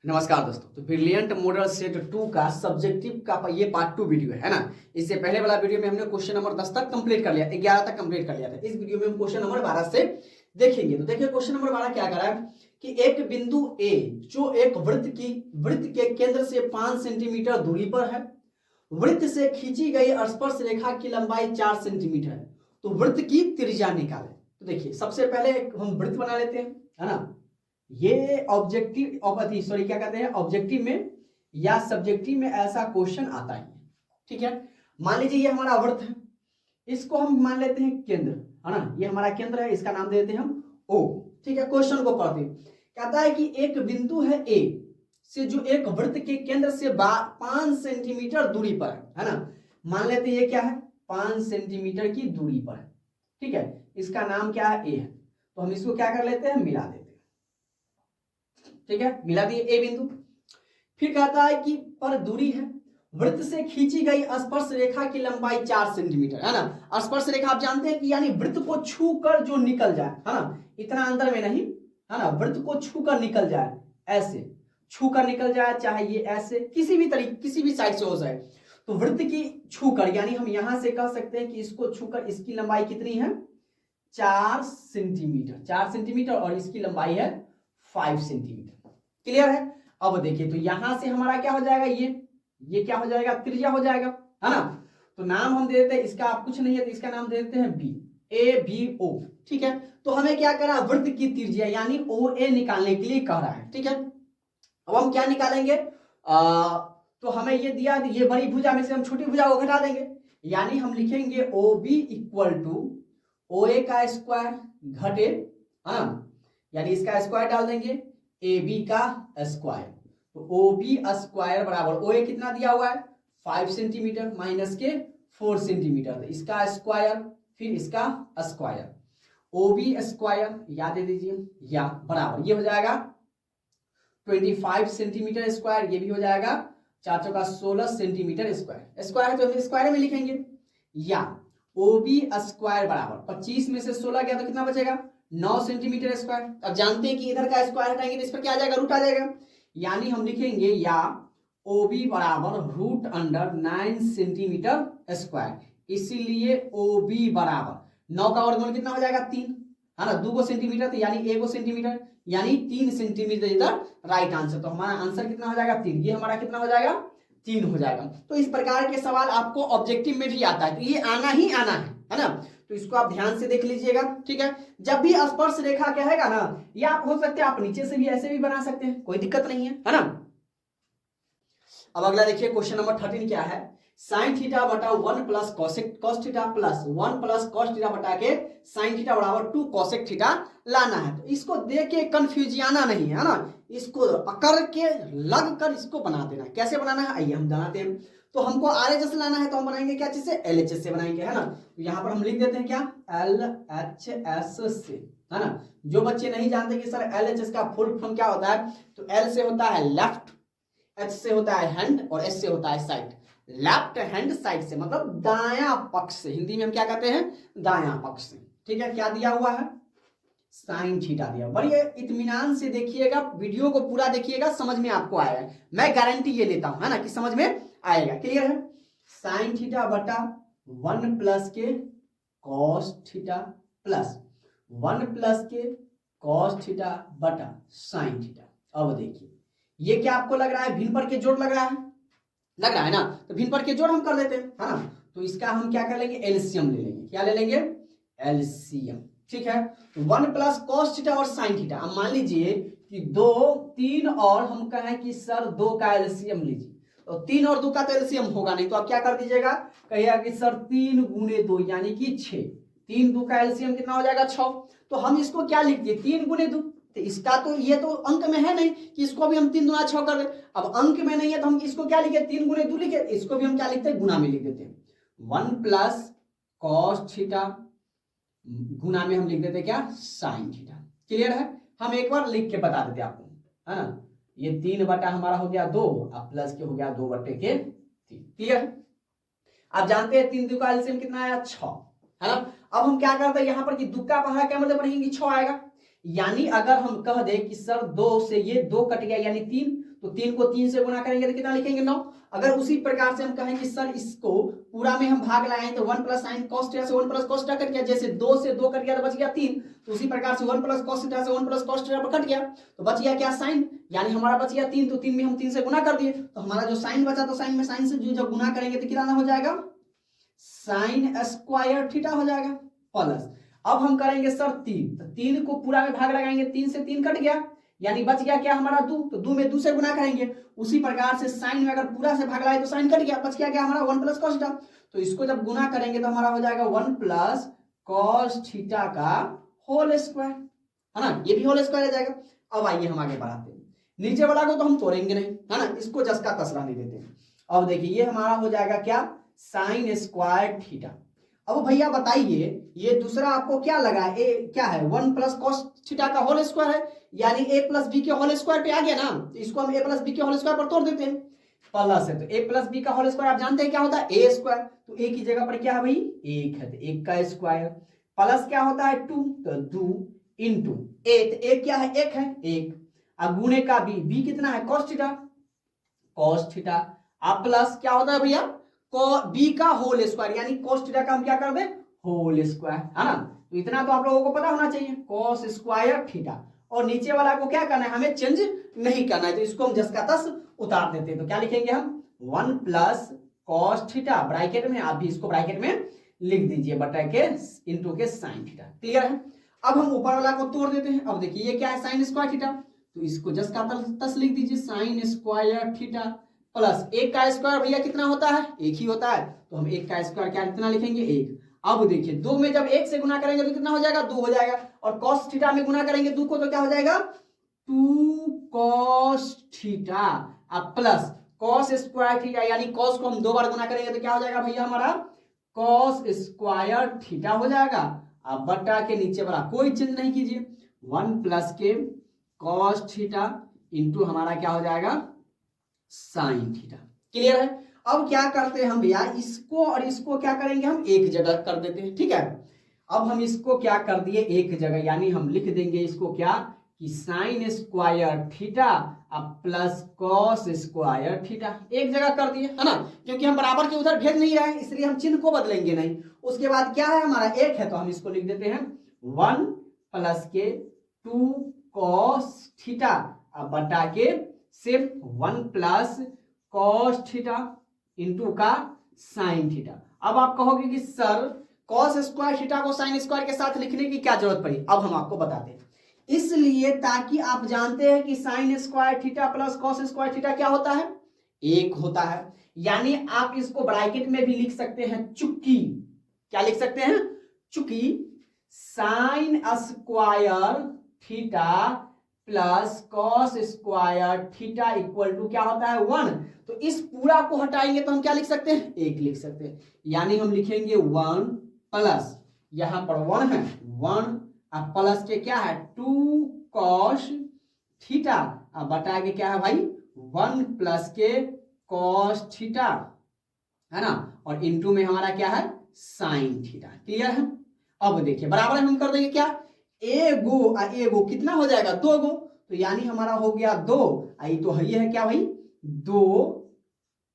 नमस्कार दोस्तों। तो ब्रिलियंट मॉडल सेट 2 का सब्जेक्टिव का ये पार्ट 2 वीडियो है ना। इससे पहले वाला वीडियो में हमने क्वेश्चन नंबर 10 तक कंप्लीट कर लिया, 11 तक कंप्लीट कर लिया था। इस वीडियो में हम क्वेश्चन नंबर 12 से देखेंगे। तो देखिए क्वेश्चन नंबर 12 क्या कर रहा है कि एक बिंदु ए जो एक वृत्त के केंद्र से 5 सेंटीमीटर दूरी पर है, वृत्त से खींची गई स्पर्श रेखा की लंबाई 4 सेंटीमीटर है, तो वृत्त की त्रिज्या निकालें। तो देखिए सबसे पहले हम वृत्त बना लेते हैं, है ना। ये ऑब्जेक्टिव क्या कहते हैं, ऑब्जेक्टिव में या सब्जेक्टिव में ऐसा क्वेश्चन आता है, ठीक है। मान लीजिए ये हमारा वृत्त है, इसको हम मान लेते हैं केंद्र, है ना। ये हमारा केंद्र है, इसका नाम दे देते हैं हम ओ, ठीक है। क्वेश्चन को पढ़ते हैं। कहता है कि एक बिंदु है ए से जो एक वृत्त के केंद्र से 5 सेंटीमीटर दूरी पर है ना। मान लेते हैं ये क्या है, 5 सेंटीमीटर की दूरी पर है, ठीक है। इसका नाम क्या है, ए है। तो हम इसको क्या कर लेते हैं, मिला देते हैं, ठीक है। मिला दिए ए बिंदु। फिर कहता है कि पर दूरी है, वृत्त से खींची गई स्पर्श रेखा की लंबाई 4 सेंटीमीटर है ना। स्पर्श रेखा आप जानते हैं कि यानी वृत्त को छू कर जो निकल जाए, है ना, इतना अंदर में नहीं, है ना। वृत्त को छू कर निकल जाए, ऐसे छू कर निकल जाए, चाहे ये ऐसे किसी भी तरीके किसी भी साइड से हो जाए, तो वृत्त की छू कर, यानी हम यहां से कह सकते हैं कि इसको छू कर इसकी लंबाई कितनी है, 4 सेंटीमीटर। 4 सेंटीमीटर और इसकी लंबाई है 5 सेंटीमीटर। क्लियर है। अब देखिए तो यहां से हमारा क्या हो जाएगा, ये क्या हो जाएगा, त्रिज्या हो जाएगा, है ना। तो नाम हम दे देते हैं इसका, आप कुछ नहीं है तो इसका नाम दे देते हैं बी, ए बी ओ, ठीक है। तो हमें क्या करा, वृत्त की त्रिज्या यानी ओ ए निकालने के लिए कह रहा है, ठीक है। अब हम क्या निकालेंगे, तो हमें ये दिया, ये बड़ी भुजा में से हम छोटी भुजा को घटा देंगे, यानी हम लिखेंगे O B equal to O A का स्क्वायर घटे, है ना, यानी इसका स्क्वायर डाल देंगे, ए बी का स्क्वायर। तो ओ बी स्क्वायर बराबर ओ ए कितना दिया हुआ है, 5 सेंटीमीटर माइनस के 4 सेंटीमीटर, तो इसका स्क्वायर फिर इसका स्क्वायर, ओ बी स्क्वायर याद दे दीजिए, या बराबर ये हो जाएगा 25 सेंटीमीटर स्क्वायर, ये भी हो जाएगा 4 चौका 16 सेंटीमीटर स्क्वायर। स्क्वायर है तो हम स्क्वायर में लिखेंगे, या ओ बी स्क्वायर बराबर 25 में से 16 गया तो कितना बचेगा, 9 सेंटीमीटर स्क्वायर। अब जानते हैं कि इधर का स्क्वायर हटाएंगे तो इस पर क्या आ जाएगा, रूट आ जाएगा, यानी हम लिखेंगे या ओ बी बराबर रूट अंडर 9 सेंटीमीटर स्क्वायर। इसीलिए ओ बी बराबर 9 का वर्गमूल कितना हो जाएगा, 3, है ना। 2 सेंटीमीटर तो यानी 1 सेंटीमीटर, यानी 3 सेंटीमीटर इधर राइट आंसर। तो हमारा आंसर कितना हो जाएगा, 3। ये हमारा कितना हो जाएगा, 3 हो जाएगा। तो इस प्रकार के सवाल आपको ऑब्जेक्टिव में भी आता है, तो ये आना ही आना है ना। तो इसको आप ध्यान से देख लीजिएगा, ठीक है। जब भी स्पर्श रेखा कहेगा ना, या आप हो सकते हैं आप नीचे से भी ऐसे भी बना सकते हैं, कोई दिक्कत नहीं है ना। अब अगला देखिए क्वेश्चन नंबर 13 क्या है, साइन थीटा बटा 1 plus cos theta plus 1 plus cos theta बटा के साइन थीटा बराबर 2 कोसेक थीटा लाना है। तो इसको देख के कंफ्यूजियाना नहीं है ना, इसको पकड़ के लग कर इसको बना देना। कैसे बनाना है आइए हम बनाते हैं। तो हमको RHS लाना है तो हम बनाएंगे क्या चीज से, LHS से बनाएंगे, है ना। तो यहाँ पर हम लिख देते हैं क्या, LHS से, है ना। जो बच्चे नहीं जानते कि सर LHS का फुल फॉर्म क्या होता है, तो L से होता है लेफ्ट, H से होता है हैंड और S से होता है साइड। लेफ्ट हैंड साइड से मतलब दायां पक्ष से, हिंदी में हम क्या कहते हैं, दायां पक्ष से, ठीक है। क्या दिया हुआ है, साइन थीटा दिया। बड़ी इत्मीनान से देखिएगा, वीडियो को पूरा देखिएगा, समझ में आपको आएगा, मैं गारंटी ये लेता हूं, है ना, कि समझ में आएगा। क्लियर है। साइन थीटा बटा 1 प्लस के कॉस थीटा प्लस 1 प्लस के कॉस थीटा बटा साइन थीटा। अब देखिए ये क्या आपको लग रहा है, भिन्न पर के जोड़ लग रहा है ना। तो भिन्न पर के जोड़ हम कर देते हैं, है ना। तो इसका हम क्या कर लेंगे, एलसीएम ले लेंगे। क्या ले लेंगे, एलसीएम, ठीक है। तो 1 प्लस कॉस थीटा और साइन थीटा। अब मान लीजिए कि 2 3 और हम कहें कि सर 2 का एलसीएम लीजिए, तो 3 और 2 का तो एलसीएम होगा नहीं, तो आप क्या कर दीजिएगा, कहिएगा कि सर 3 गुने 2 यानी कि 6। 3 2 का एलसीएम कितना हो जाएगा, 6। तो हम इसको क्या लिख दिए, 3 गुने 2। तो इसका तो ये तो अंक में है नहीं कि इसको भी हम 3 दूना 6 कर दे। अब अंक में नहीं है तो हम इसको क्या लिखे, 3 गुने 2 लिखे, इसको भी हम क्या लिखते हैं, गुना में लिख देते हैं। 1 प्लस कॉस थीटा गुना में हम लिख देते हैं क्या, साइन थीटा। क्लियर है। हम एक बार लिख के बता देते आपको, है ना। ये 3 बटा हमारा हो गया 2 और प्लस के हो गया 2 बटे के 3। क्लियर है। आप जानते हैं 3 2 का एलसीएम कितना आया, 6, है ना। अब हम क्या करते हैं यहाँ पर कि 2 का पहाड़ा क्या मतलब रहेंगे, 6 आएगा। यानी अगर हम कह दें कि सर 2 से ये 2 कट गया यानी 3, तो 3 को 3 से गुना करेंगे तो कितना लिखेंगे 9। अगर उसी प्रकार से हम कहें कि सर इसको पूरा में हम भाग लगाएं तो 1 प्लस साइन कॉस थीटा से 1 प्लस कॉस थीटा कट गया, जैसे 2 से 2 कट गया तो बच गया 3, तो उसी प्रकार से 1 प्लस कॉस थीटा से 1 प्लस कॉस थीटा कट गया तो बच गया क्या साइन, यानी हमारा बच गया 3, तो 3 में हम 3 से गुना कर दिए तो हमारा जो साइन बचा तो साइन में साइन से जो गुना करेंगे तो कितना हो जाएगा साइन स्क्वायर थीटा हो जाएगा प्लस। अब हम करेंगे सर 3, तो 3 को पूरा में भाग लगाएंगे, 3 से 3 कट गया यानी बच गया क्या हमारा 2, तो 2 में 2 से गुना करेंगे, उसी प्रकार से साइन में अगर पूरा से भाग लगाए तो साइन कट गया, बच गया क्या हमारा 1 प्लस कॉस थीटा, तो इसको जब गुना करेंगे तो हमारा हो जाएगा 1 प्लस कॉस थीटा का होल स्क्वायर, है ना, ये भी होल स्क्वायर आ जाएगा। अब आइए हम आगे बढ़ाते हैं, नीचे वाला को तो हम तोड़ेंगे नहीं, है ना, इसको जस का तस रहने देते हैं। अब देखिए ये हमारा हो जाएगा क्या साइन स्क्वायर थीटा। अब भैया बताइए ये दूसरा आपको क्या लगा, ए क्या है 1 प्लस कॉस थीटा का होल स्क्वायर है, यानी a प्लस बी के होल स्क्वायर पे आ गया ना, तो इसको हम a प्लस बी के होल स्क्वायर पर तोड़ देते हैं, प्लस है तो a प्लस बी का होल स्क्वायर आप जानते हैं क्या होता है a स्क्वायर, तो a की जगह पर क्या है भाई 1 है तो 1 का स्क्वायर, प्लस क्या होता है 2 तो 2 इंटू a, तो a क्या है 1 है 1, अब गुणे का b कितना है cos थीटा, अब प्लस क्या होता है भैया b का होल स्क्वायर, यानी cos थीटा का हम क्या कर दें होल स्क्वायर, है ना, तो इतना तो आप लोगों को पता होना चाहिए cos स्क्वायर थीटा, और नीचे वाला को क्या करना है हमें चेंज नहीं करना है, तो इसको हम जस का तस उतार देते हैं, तो क्या लिखेंगे हम 1 प्लस कॉस थीटा ब्रैकेट में, आप भी इसको ब्रैकेट में लिख दीजिए बटा के इंटू के साइन थीटा, क्लियर है। अब हम ऊपर वाला को तोड़ देते हैं, अब देखिए ये क्या है साइन स्क्वायर थीटा, तो इसको जस का तस लिख दीजिए साइन स्क्वायर थीटा प्लस 1 का स्क्वायर भैया कितना होता है 1 ही होता है, तो हम 1 का स्क्वायर क्या कितना लिखेंगे 1। अब देखिए 2 में जब 1 से गुना करेंगे तो कितना हो जाएगा 2 हो जाएगा, और cos थीटा में गुना करेंगे 2 को तो क्या हो जाएगा 2 cos थीटा, अब प्लस cos स्क्वायर थीटा, यानी cos को हम 2 बार गुना करेंगे तो क्या हो जाएगा भैया हमारा cos स्क्वायर थीटा हो जाएगा, अब बटा के नीचे वाला कोई चेंज नहीं कीजिए 1 प्लस के cos थीटा इंटू हमारा क्या हो जाएगा साइन थीटा, क्लियर है। अब क्या करते हैं हम भैया इसको और इसको क्या करेंगे हम एक जगह कर देते हैं, ठीक है। अब हम इसको क्या कर दिए एक जगह, यानी हम लिख देंगे इसको क्या कि साइन स्क्वायर थीटा अब प्लस कॉस स्क्वायर थीटा, एक जगह कर दिए, है ना, क्योंकि हम बराबर के उधर भेज नहीं रहे हैं इसलिए हम चिन्ह को बदलेंगे नहीं। उसके बाद क्या है हमारा एक है तो हम इसको लिख देते हैं 1 प्लस के 2 कॉस थीटा अब बटा के सिर्फ 1 प्लस कॉस थीटा इंटू का साइन थीटा। अब आप कहोगे कि सर कॉस स्क्वायर थीटा को साइन स्क्वायर के साथ लिखने की क्या जरूरत पड़ी, अब हम आपको बताते हैं, इसलिए ताकि आप जानते हैं कि sign square theta plus cos square theta क्या होता है 1 होता है, यानी आप इसको ब्रैकेट में भी लिख सकते हैं चूंकि, क्या लिख सकते हैं चूंकि sine square theta plus cos square theta equal to क्या होता है 1, तो इस पूरा को हटाएंगे तो हम क्या लिख सकते हैं 1 लिख सकते हैं, यानी हम लिखेंगे 1 प्लस यहां पर 1 है 1 अब प्लस के क्या है 2 कॉस थीटा अब बटा के क्या है भाई 1 प्लस के कॉस थीटा, है ना, और इनटू में हमारा क्या है साइन थीटा, क्लियर है। अब देखिए बराबर हम कर देंगे क्या एगो कितना हो जाएगा 2 गो, तो यानी हमारा हो गया 2, आई तो ये है क्या भाई 2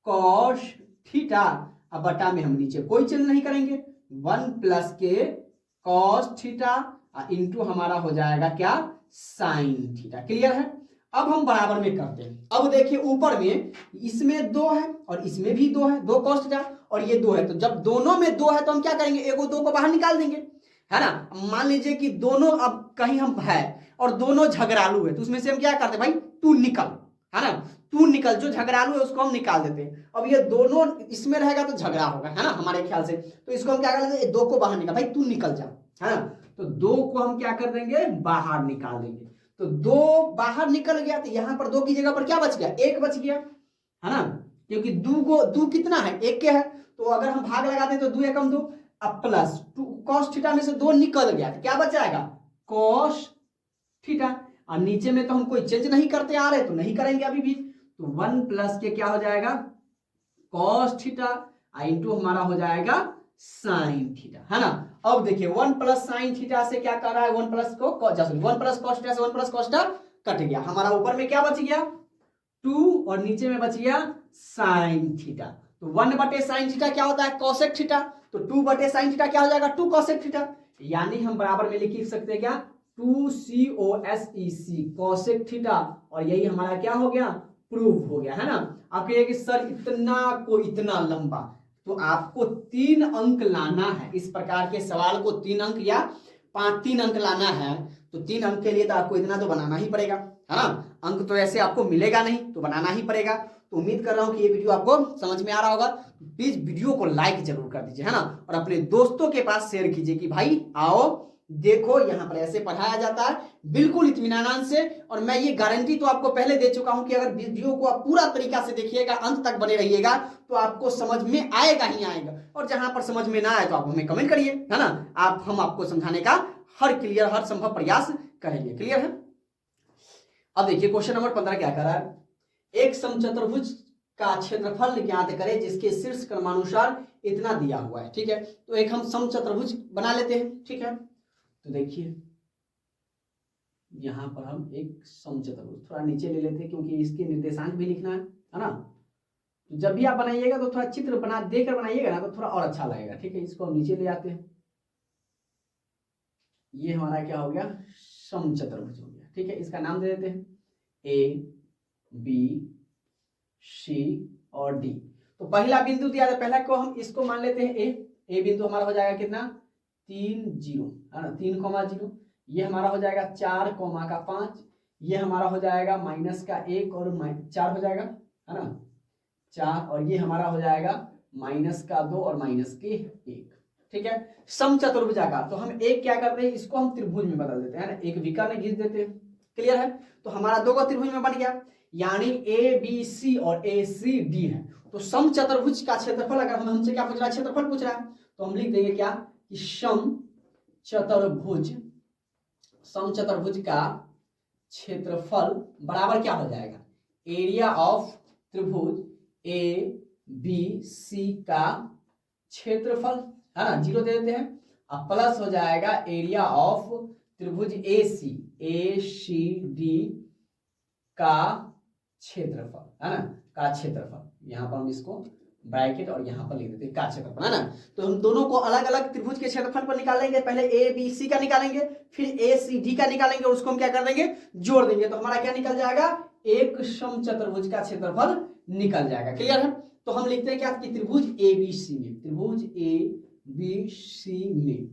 कॉस थीटा अब बटा में हम नीचे कोई चेंज नहीं करेंगे 1 प्लस के कॉस थीटा इंटू हमारा हो जाएगा क्या साइन थीटा, क्लियर है। अब हम बराबर में करते हैं, अब देखिए ऊपर में इसमें 2 है और इसमें भी 2 है 2 कॉस थीटा और ये 2 है, तो जब दोनों में 2 है तो हम क्या करेंगे एगो 2 को बाहर निकाल देंगे, है ना। मान लीजिए कि दोनों अब कहीं हम है और दोनों झगड़ालू है तो उसमें से हम क्या करते हैं भाई तू निकल, है ना, तू निकल, जो झगड़ालू है उसको हम निकाल देते हैं। अब ये दोनों इसमें रहेगा तो झगड़ा होगा, है ना, हमारे ख्याल से, तो इसको हम क्या कर देंगे 2 को बाहर निकाल, भाई तू निकल जा, है ना, तो 2 को हम क्या कर देंगे बाहर निकाल देंगे, तो 2 बाहर निकल गया तो यहां पर 2 की जगह पर क्या बच गया 1 बच गया, है ना, क्योंकि 2 कितना है 1 के है, तो अगर हम भाग लगाते हैं तो 2 एकम 2 अब प्लस 2 कॉस थीटा में से 2 निकल गया तो क्या बच जाएगा कॉस थीटा, और नीचे में तो हम कोई चेंज नहीं करते आ रहे तो नहीं करेंगे अभी भी, तो 1 प्लस के क्या हो जाएगा कॉस थीटा इंटू हमारा हो जाएगा साइन थीटा, है ना। अब देखिए 1 प्लस साइन थीटा से क्या कर रहा है 1 प्लस को 1 प्लस कॉस थीटा से 1 प्लस कॉस थीटा कट गया, हमारा ऊपर में क्या बच गया 2 और नीचे में बच गया साइन थीटा। तो 1/sin थीटा क्या होता है? Cosec theta. तो 2/sin थीटा क्या हो जाएगा? 2 कोसेक थीटा। यानी हम बराबर में लिख सकते हैं क्या? 2 कोसेक थीटा। और यही हमारा क्या हो गया? प्रूव हो गया, है ना। आप कहिए कि सर इतना को इतना लंबा, तो आपको 3 अंक लाना है। इस प्रकार के सवाल को 3 अंक या 3 अंक लाना है, तो 3 अंक के लिए तो आपको इतना तो बनाना ही पड़ेगा, है ना। अंक तो ऐसे आपको मिलेगा नहीं, तो बनाना ही पड़ेगा। तो उम्मीद कर रहा हूं कि ये वीडियो आपको समझ में आ रहा होगा। प्लीज वीडियो को लाइक जरूर कर दीजिए, है ना, और अपने दोस्तों के पास शेयर कीजिए कि भाई आओ देखो यहाँ पर ऐसे पढ़ाया जाता है, बिल्कुल इत्मीनान से। और मैं ये गारंटी तो आपको पहले दे चुका हूं कि अगर वीडियो को आप पूरा तरीका से देखिएगा, अंत तक बने रहिएगा, तो आपको समझ में आएगा ही आएगा। और जहां पर समझ में ना आए तो आप हमें कमेंट करिए, है ना। हम आपको समझाने का हर संभव प्रयास करेंगे। क्लियर है? अब देखिए क्वेश्चन नंबर 15 क्या कर रहा है? एक समचतुर्भुज का क्षेत्रफल ज्ञात करें जिसके शीर्ष क्रमानुसार इतना दिया हुआ है। ठीक है, तो एक हम समचतुर्भुज बना लेते हैं। ठीक है, तो देखिए यहां पर हम एक समचतुर्भुज थोड़ा नीचे ले लेते हैं, क्योंकि इसके निर्देशांक भी लिखना है ना। तो जब भी आप बनाइएगा तो थोड़ा चित्र बना देकर बनाइएगा ना, तो थोड़ा और अच्छा लगेगा। ठीक है, इसको हम नीचे ले आते हैं। ये हमारा क्या हो गया? समचतुर्भुज हो गया। ठीक है, इसका नाम दे देते हैं ए, बी, सी और डी। तो पहला बिंदु दिया था, पहला को हम इसको मान लेते हैं ए बिंदु हमारा हो जाएगा कितना? 3 0, है ना, 3,0। ये हमारा हो जाएगा 4,5। ये हमारा हो जाएगा -1 और 4 हो जाएगा, है ना, 4। और ये हमारा हो जाएगा -2 और -1। ठीक है, समचतुर्भुजाकार। तो हम एक क्या करते हैं, इसको हम त्रिभुज में बदल देते हैं ना, एक विकर्ण खींच देते हैं। क्लियर है? तो हमारा 2 त्रिभुज में बन गया, यानी ए बी सी और ए सी डी है। तो समचतुर्भुज का क्षेत्रफल, अगर हम हमसे क्या पूछ रहा है? क्षेत्रफल पूछ रहा है, तो हम लिख देंगे क्या कि समचतुर्भुज का क्षेत्रफल बराबर क्या हो जाएगा? एरिया ऑफ त्रिभुज ए बी सी का क्षेत्रफल, है ना, 0 दे देते हैं। अब प्लस हो जाएगा एरिया ऑफ त्रिभुज ए सी डी का क्षेत्रफल, है ना, का क्षेत्रफल। यहां पर हम इसको ब्रैकेट और यहां पर लिख देते हैं का क्षेत्रफल, है ना। तो हम दोनों को अलग अलग त्रिभुज के क्षेत्रफल पर निकालेंगे। पहले ए बी सी का निकालेंगे, फिर ए सी डी का निकालेंगे, और उसको हम क्या कर देंगे? जोड़ देंगे। तो हमारा क्या निकल जाएगा? एक समचतुर्भुज का क्षेत्रफल निकल जाएगा। क्लियर है? तो हम लिखते हैं क्या कि त्रिभुज ए बी सी में, त्रिभुज ए बी सी में,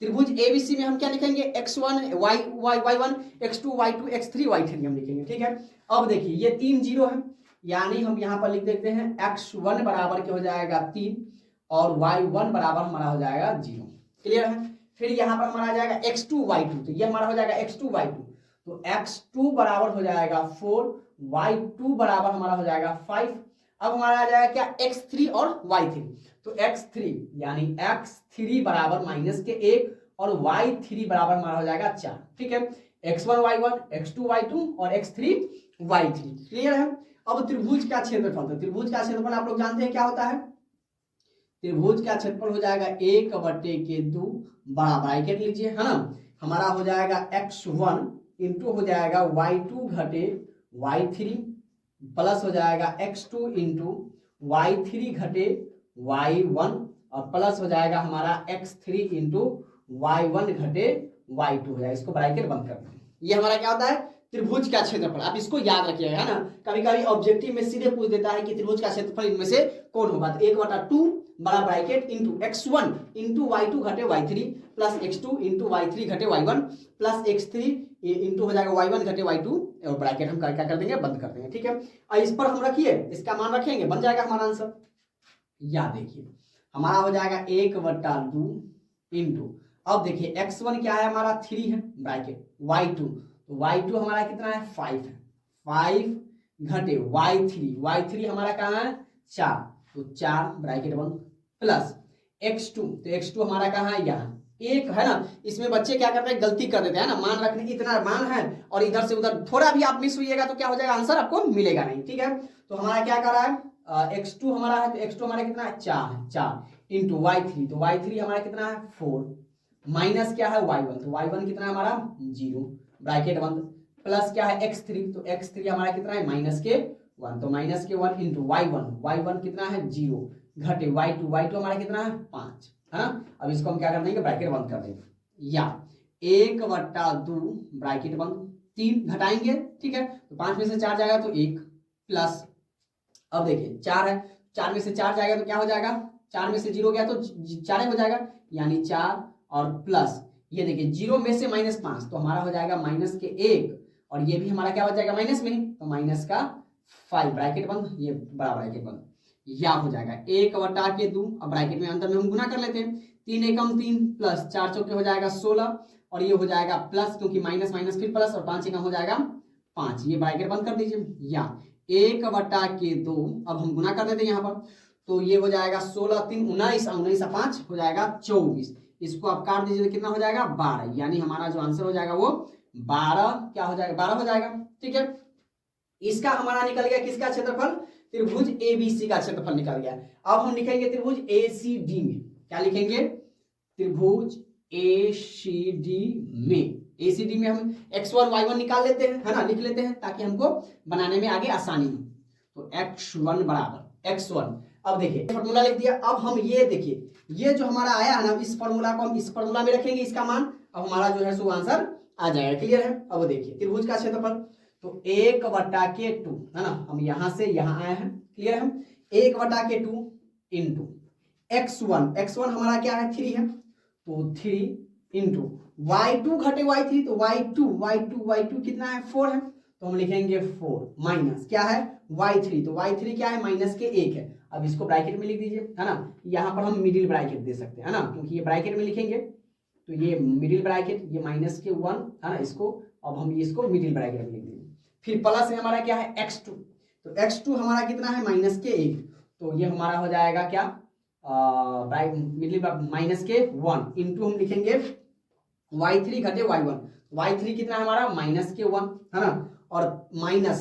त्रिभुज एबीसी में हम क्या लिखेंगे? x1 y1 x2 y2 x3 y3 हम लिखेंगे। ठीक है, अब देखिए ये 3 0 है, यानी हम यहां पर लिख देते हैं x1 बराबर क्या हो जाएगा? 3 और y1 बराबर हमारा हो जाएगा 0। क्लियर है? फिर यहां पर हमारा आ जाएगा x2 y2, तो ये हमारा हो जाएगा x2 y2, तो x2 बराबर हो जाएगा 4, y2 बराबर हमारा हो जाएगा 5। अब हमारा आ जाएगा क्या? x3 और y3, तो x3 यानी x3 बराबर -1 और y3 बराबर हमारा हो जाएगा 4। ठीक है, x1 y1 x2 y2 और x3 y3। क्लियर है? अब त्रिभुज का क्षेत्रफल, तो त्रिभुज का क्षेत्रफल आप लोग जानते हैं क्या होता है? त्रिभुज का क्षेत्रफल हो जाएगा 1/2 बड़ा ब्रैकेट लीजिए, है ना। हमारा हो जाएगा x1 इंटू हो जाएगा y2 घटे y3 प्लस हो जाएगा x2 इंटू y3 घटे y1 और प्लस हो जाएगा हमारा x3 इंटू y1 घटे y2 हो जाएगा। इसको ब्रैकेट बंद कर दें। ये हमारा क्या होता है? त्रिभुज का क्षेत्रफल। आप इसको याद रखिएगा, है ना। कभी कभी ऑब्जेक्टिव में सीधे पूछ देता है कि त्रिभुज का क्षेत्रफल इनमें से कौन होगा, तो 1/2 बड़ा bracket into x1 into y2 घटे y3 plus x2 into y3 घटे y1 प्लस x3 इंटू हो जाएगा y1 घटे y2 और ब्रैकेट हम क्या कर देंगे? बंद कर देंगे। ठीक है, और इस पर हम रखिए, इसका मान रखेंगे, बन जाएगा हमारा आंसर। या देखिए हमारा हो जाएगा 1/2 इंटू, अब देखिए x1 क्या है हमारा? 3 है ब्रैकेट, y2 तो y2 हमारा कितना है? 5 है, 5 घटे y3 हमारा कहाँ है? 4, तो 4 ब्रैकेट बंद प्लस x2, तो x2 हमारा कहाँ है? यहाँ 1 है ना। इसमें बच्चे क्या करते हैं? गलती कर देते हैं ना, मान रखने इतना मान है और इधर से उधर थोड़ा भी आप मिस हुईएगा तो क्या हो जाएगा? आंसर आपको मिलेगा नहीं। ठीक है, तो हमारा क्या कर रहा है? x2 हमारा है, तो x2 हमारा कितना है? 4 है, 4 इंटू y3, तो y3 हमारा कितना है? 4 माइनस क्या है? y1, तो y1 कितना है हमारा? 0 ब्रैकेट बंद प्लस क्या है? x3, तो x3 हमारा कितना है? -1 1, तो माइनस के 1 इंटू y1 कितना है 0 घटे y2 हमारा कितना है 5 है ना। अब इसको हम क्या कर देंगे ब्रैकेट बंद कर देंगे, या 1/2 ब्रैकेट बंद 3 घटाएंगे, ठीक है, तो 5 में से 4 जाएगा तो 1 प्लस, अब देखिए 4 है, 4 में से 4 जाएगा तो क्या हो जाएगा, 4 में से 0 गया तो 4 हो जाएगा, यानी 4 और प्लस ये देखिए 0 में से -5 तो हमारा हो जाएगा माइनस के 1 और ये भी हमारा क्या हो जाएगा माइनस में, तो माइनस का 5 ब्रैकेट बंद, ये बड़ा ब्रैकेट बंद, या हो जाएगा 1/2। अब ब्रैकेट में अंदर में हम गुना कर लेते हैं, 3 एकम 3 प्लस 4 चौके हो जाएगा 16 और ये हो जाएगा प्लस, क्योंकि माइनस माइनस फिर प्लस और 5 एकम हो जाएगा 5, ये ब्रैकेट बंद कर दीजिए, या 1/2। अब हम गुना कर देते हैं यहाँ पर, तो ये हो जाएगा 16 3 19 और 19 5 हो जाएगा 24, इसको आप काट दीजिए तो कितना हो जाएगा 12, यानी हमारा जो आंसर हो जाएगा वो 12 क्या हो जाएगा 12 हो जाएगा, ठीक है। इसका हमारा निकल गया किसका क्षेत्रफल, त्रिभुज ABC का क्षेत्रफल निकल गया। अब हम लिखेंगे त्रिभुज ACD में, क्या लिखेंगे, त्रिभुज ACD में हम x1 y1 निकाल लेते हैं, है ना, लिख लेते हैं ताकि हमको बनाने में आगे आसानी हो। तो x1 बराबर x1, अब देखिए फॉर्मूला लिख दिया। अब हम ये देखिए ये जो हमारा आया है ना, इस फॉर्मूला को हम इस फॉर्मूला में रखेंगे इसका मान, अब हमारा जो है सो आंसर आ जाएगा, क्लियर है। अब देखिए त्रिभुज का क्षेत्रफल तो 1/2 है ना, हम यहां से यहां आए हैं, क्लियर है, 1/2 इंटू x1 हमारा क्या है 3 है, तो 3 इंटू y2 घटे y3 तो y2 कितना है 4 है, तो हम लिखेंगे 4 माइनस क्या है y3, तो y3 क्या है माइनस के 1 है। अब इसको ब्रैकेट में लिख दीजिए, है ना, यहाँ पर हम मिडिल ब्रैकेट दे सकते हैं, है ना, क्योंकि ये ब्रैकेट में लिखेंगे तो ये मिडिल ब्रैकेट, ये माइनस के 1 है ना, इसको अब हम इसको मिडिल ब्रैकेट में लिख देंगे। फिर प्लस है हमारा क्या है x2, तो x2 हमारा कितना है माइनस के 1, तो ये हमारा हो जाएगा क्या मिडिल माइनस के 1 इंटू हम लिखेंगे y3 घटे y3 कितना है हमारा माइनस के 1 है ना, और माइनस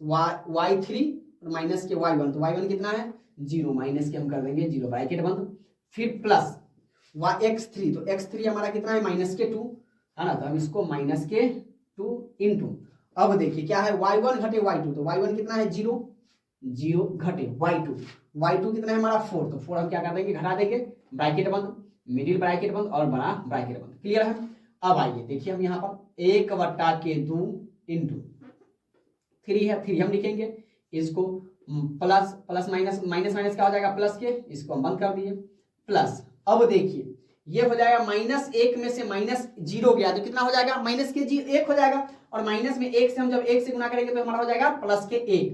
y3 और माइनस के y1, तो y1 कितना है 0, माइनस के हम कर देंगे 0 ब्रैकेट बंद, फिर प्लस x3, तो x3 हमारा कितना है माइनस के 2 है ना, तो हम इसको माइनस के 2 इंटू, अब देखिए क्या है y1 घटे y2, तो y1 कितना है 0 घटे y2 कितना है हमारा 4, तो 4 हम क्या कर देंगे घटा देंगे, ब्रैकेट बंद, मिडिल ब्रैकेट बंद और बड़ा ब्रैकेट बंद, क्लियर है। अब आइए देखिए हम यहाँ पर 1/2 इंटू 3 है, 3 हम लिखेंगे, इसको प्लस माइनस क्या हो जाएगा प्लस के, इसको हम बंद कर दिए प्लस। अब देखिए ये हो जाएगा -1 में से -0 गया तो कितना हो जाएगा माइनस के 1 हो जाएगा, और माइनस में 1 से हम जब 1 से गुना करेंगे तो हमारा हो जाएगा प्लस के 1।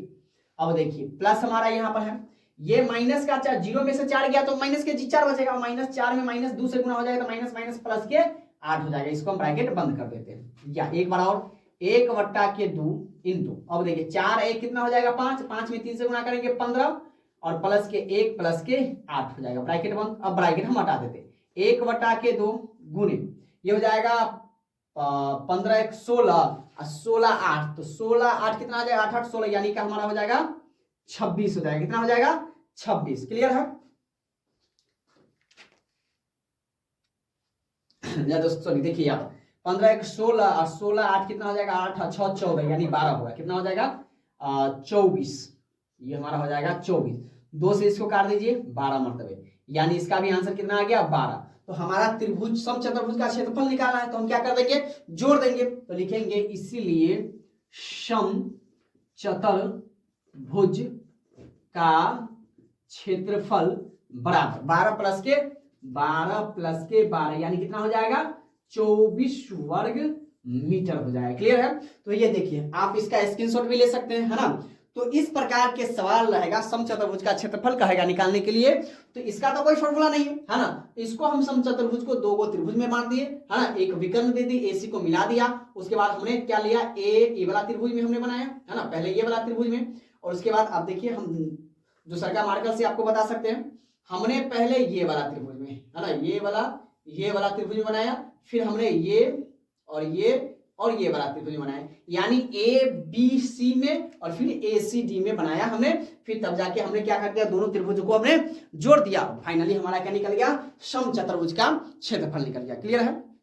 अब देखिए प्लस हमारा यहाँ पर है, ये माइनस का 0 में से 4 गया तो माइनस के 4 बचेगा, -4 में -2 से गुना हो जाएगा तो माइनस प्लस के 8 हो जाएगा, इसको हम ब्रैकेट बंद कर देते हैं। या एक बार और 1/2 इंटू, अब देखिए 4 1 कितना हो जाएगा 5 में 3 से गुना करेंगे 15 और प्लस के 1 प्लस के 8 हो जाएगा, ब्रैकेट बंद। अब ब्रैकेट हम हटा देते, 1/2 गुने ये हो जाएगा 15 1 16 और 16 8, तो 16 8 कितना आ जाएगा 8 8 16, यानी कि हमारा हो जाएगा 26 हो जाएगा, कितना हो जाएगा 26, क्लियर है। या दोस्तों देखिए यहाँ 15 1 16 और 16 8 कितना हो जाएगा 8 6 14, यानी 12 होगा, कितना हो जाएगा 24, ये हमारा हो जाएगा 24, 2 से इसको काट दीजिए 12 मरतबे, यानी इसका भी आंसर कितना आ गया 12। तो हमारा त्रिभुज समचतुर्भुज का क्षेत्रफल निकालना है, तो हम क्या कर देंगे जोड़ देंगे, तो लिखेंगे इसीलिए समचतुर्भुज का क्षेत्रफल बराबर 12 प्लस के 12 यानी कितना हो जाएगा 24 वर्ग मीटर हो जाएगा, क्लियर है। तो ये देखिए आप इसका स्क्रीनशॉट भी ले सकते हैं, है ना। तो इस प्रकार के सवाल रहेगा, समचतुर्भुज का क्षेत्रफल कहेगा निकालने के लिए, तो इसका तो कोई फॉर्मूला नहीं है ना। इसको हम समचतुर्भुज को 2 त्रिभुज में बांट दिए, है ना, एक विकर्ण दे दी, AC को मिला दिया, उसके बाद हमने क्या लिया ये वाला त्रिभुज में हमने बनाया, है ना, पहले ये वाला त्रिभुज में, और उसके बाद आप देखिए हम जो सर्कल मार्कर से आपको बता सकते हैं, हमने पहले ये वाला त्रिभुज में, है ना, ये वाला त्रिभुज बनाया, फिर हमने ये और ये वाला त्रिभुज बनाया, यानी ABC में और फिर ACD में बनाया हमने, फिर तब जाके हमने क्या कर दिया दोनों त्रिभुजों को हमने जोड़ दिया, फाइनली हमारा क्या निकल गया समचतुर्भुज का क्षेत्रफल निकल गया, क्लियर है।